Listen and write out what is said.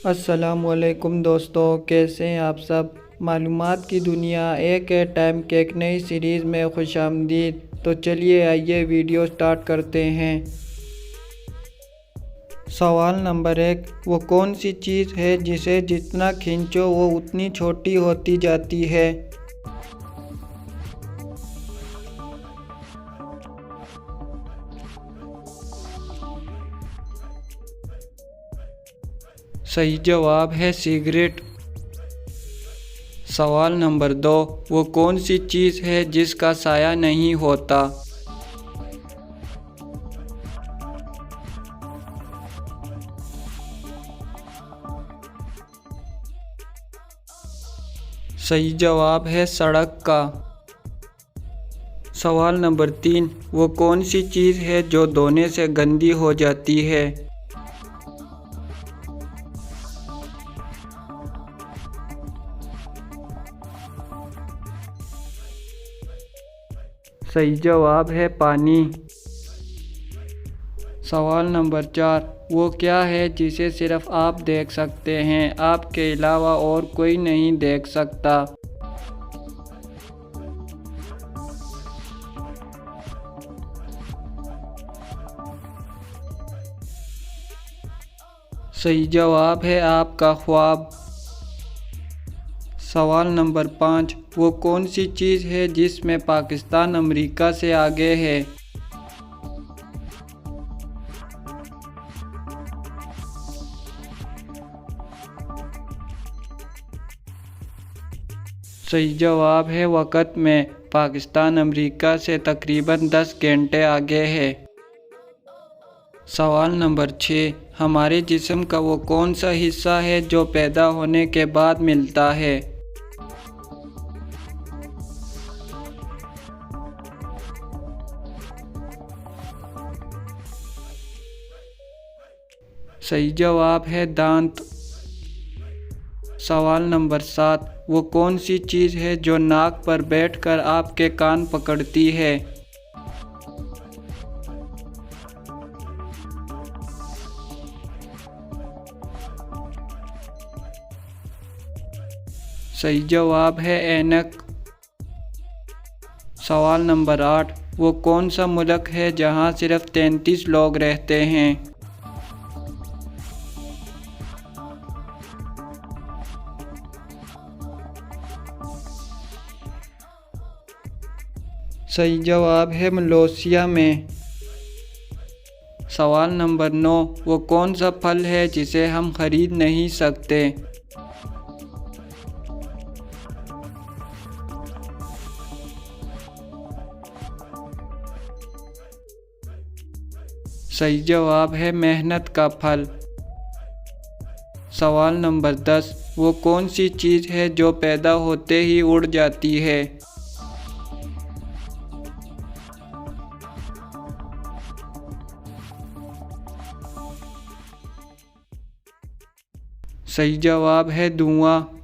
अस्सलामुअलैकुम दोस्तों, कैसे हैं आप सब। मालूमात की दुनिया एक है टाइम के एक नई सीरीज़ में खुशामदीद। तो चलिए आइए वीडियो स्टार्ट करते हैं। सवाल नंबर 1, वो कौन सी चीज़ है जिसे जितना खींचो वो उतनी छोटी होती जाती है। सही जवाब है सिगरेट। सवाल नंबर 2, वो कौन सी चीज़ है जिसका साया नहीं होता। सही जवाब है सड़क का। सवाल नंबर 3, वो कौन सी चीज़ है जो धोने से गंदी हो जाती है। सही जवाब है पानी। सवाल नंबर 4, वो क्या है जिसे सिर्फ आप देख सकते हैं, आपके अलावा और कोई नहीं देख सकता। सही जवाब है आपका ख्वाब। सवाल नंबर 5, वो कौन सी चीज़ है जिसमें पाकिस्तान अमेरिका से आगे है। सही जवाब है वक़्त में पाकिस्तान अमेरिका से तकरीबन 10 घंटे आगे है। सवाल नंबर 6, हमारे जिस्म का वो कौन सा हिस्सा है जो पैदा होने के बाद मिलता है। सही जवाब है दांत। सवाल नंबर 7, वो कौन सी चीज़ है जो नाक पर बैठकर आपके कान पकड़ती है। सही जवाब है ऐनक। सवाल नंबर 8, वो कौन सा मुल्क है जहां सिर्फ 33 लोग रहते हैं। सही जवाब है मलेशिया में। सवाल नंबर 9, वो कौन सा फल है जिसे हम खरीद नहीं सकते। सही जवाब है मेहनत का फल। सवाल नंबर 10, वो कौन सी चीज़ है जो पैदा होते ही उड़ जाती है। सही जवाब है धुआं।